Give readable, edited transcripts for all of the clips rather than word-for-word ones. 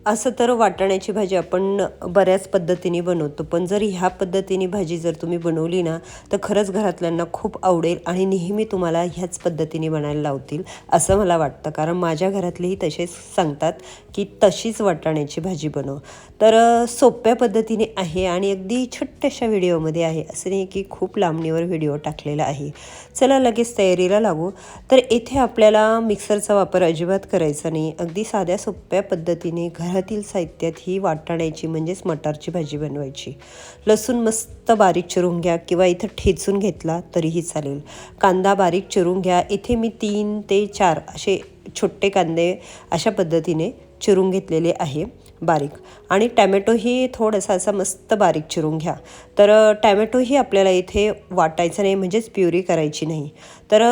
असं तर वाटाण्याची भाजी आपण बऱ्याच पद्धतीने बनवतो, पण जर ह्या पद्धतीने भाजी जर तुम्ही बनवली ना, तर खरंच घरातल्यांना खूप आवडेल आणि नेहमी तुम्हाला ह्याच पद्धतीने बनायला लावतील असं मला वाटतं. कारण माझ्या घरातलेही तसेच सांगतात की तशीच वाटाण्याची भाजी बनव. तर सोप्या पद्धतीने आहे आणि अगदी छोट्याशा व्हिडिओमध्ये आहे, असं नाही की खूप लांबणीवर व्हिडिओ टाकलेला आहे. चला लगेच तयारीला लागू. तर इथे आपल्याला मिक्सरचा वापर अजिबात करायचा नाही. अगदी साध्या सोप्या पद्धतीने घरातील साहित्यात ही वाटाण्याची म्हणजेच मटारची भाजी बनवायची. लसूण मस्त बारीक चिरून घ्या किंवा इथं ठेचून घेतला तरीही चालेल. कांदा बारीक चिरून घ्या. इथे मी 3 ते 4 असे छोटे कांदे अशा पद्धतीने चिरून घेतलेले आहे बारीक. आणि टॅमॅटोही थोडासा असा मस्त बारीक चिरून घ्या. तर टॅमॅटोही आपल्याला इथे वाटायचं नाही, म्हणजेच प्युरी करायची नाही. तर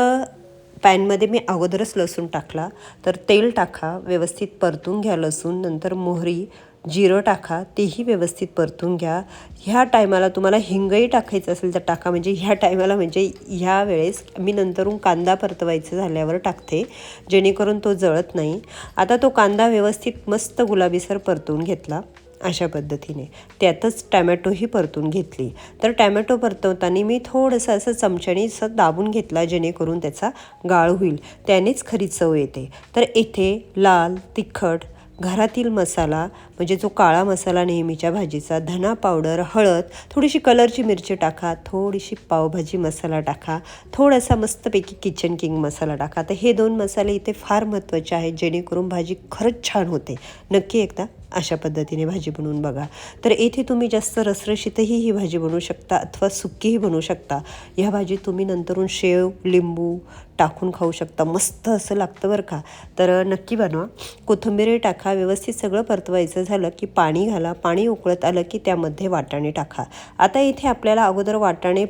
पॅनमध्ये मी अगोदरच लसूण टाकला. तर तेल टाका, व्यवस्थित परतून घ्या लसूण. नंतर मोहरी, जिरं टाका, तेही व्यवस्थित परतून घ्या. ह्या टायमाला तुम्हाला हिंगही टाकायचं असेल तर टाका. म्हणजे ह्या टायमाला म्हणजे ह्या वेळेस मी नंतरून कांदा परतवायचं झाल्यावर टाकते, जेणेकरून तो जळत नाही. आता तो कांदा व्यवस्थित मस्त गुलाबीसर परतून घेतला अशा पद्धतीने. त्यातच टॅमॅटोही परतून घेतली. तर टॅमॅटो परतवताना मी थोडंसं असं चमच्याने असं दाबून घेतला, जेणेकरून त्याचा गाळ होईल, त्यानेच खरी चव येते. तर इथे लाल तिखट, घरातील मसाला म्हणजे जो काळा मसाला नेहमीच्या भाजीचा, धना पावडर, हळद, थोडीशी कलरची मिरची टाका, थोडीशी पावभाजी मसाला टाका, थोडासा मस्तपैकी किचन किंग मसाला टाका. तर हे 2 मसाले इथे फार महत्त्वाचे आहेत, जेणेकरून भाजी खरंच छान होते. नक्की एकदा अशा पद्धतीने भाजी बनवून बघा. तर इथे तुम्ही जास्त रसरशीतही ही भाजी बनवू शकता अथवा सुक्कीही बनवू शकता. ह्या भाजीत तुम्ही नंतरून शेव, लिंबू टाकून खाऊ शकता. मस्त असं लागतं बरं का. तर नक्की बनवा. कोथिंबीर टाका. व्यवस्थित सगळं परतवायचं झालं की पाणी घाला. पाणी उकळत आलं की त्यामध्ये वाटाणे टाका. आता इथे आपल्याला अगोदर वाटाणे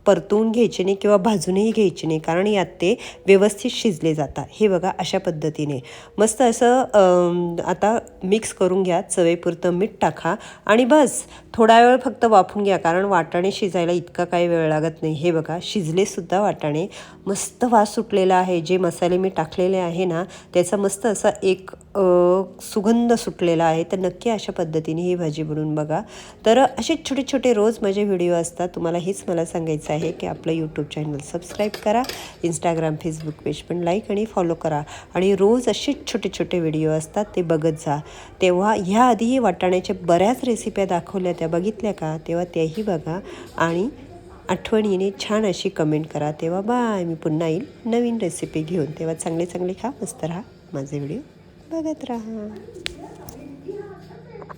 परतवून घ्यायचे नाही किंवा भाजूनही घ्यायचे नाही, कारण यात ते व्यवस्थित शिजले जातात. हे बघा अशा पद्धतीने मस्त असं आता मिक्स करून घ्या. चवेपुरतं मीठ टाका आणि बस थोडा वेळ फक्त वाफून घ्या, कारण वाटाणे शिजायला इतका काही वेळ लागत नाही. हे बघा शिजलेसुद्धा वाटाणे. मस्त वास सुटलेला आहे. जे मसाले मी टाकलेले आहे ना, त्याचा मस्त असा एक सुगंध सुटलेला आहे. तर नक्की अशा पद्धतीने ही भाजी बनवून बघा. तर असे छोटे छोटे रोज माझे व्हिडिओ असतात. तुम्हाला हेच मला सांगायचं आहे की आपलं यूट्यूब चॅनल सबस्क्राईब करा, इंस्टाग्राम फेसबुक पेज पण लाईक आणि फॉलो करा. आणि रोज असे छोटे छोटे व्हिडिओ असतात ते बघत जा. तेव्हा ह्या आधीही वाटाण्याच्या बऱ्याच रेसिप्या दाखवल्या, त्या बघितल्या का? तेव्हा त्याही बघा आणि आठवणीने छान अशी कमेंट करा. तेव्हा बाय, मी पुन्हा येईल नवीन रेसिपी घेऊन. तेव्हा चांगले चांगले खा, मस्त राहा, माझे व्हिडिओ बघत राहा.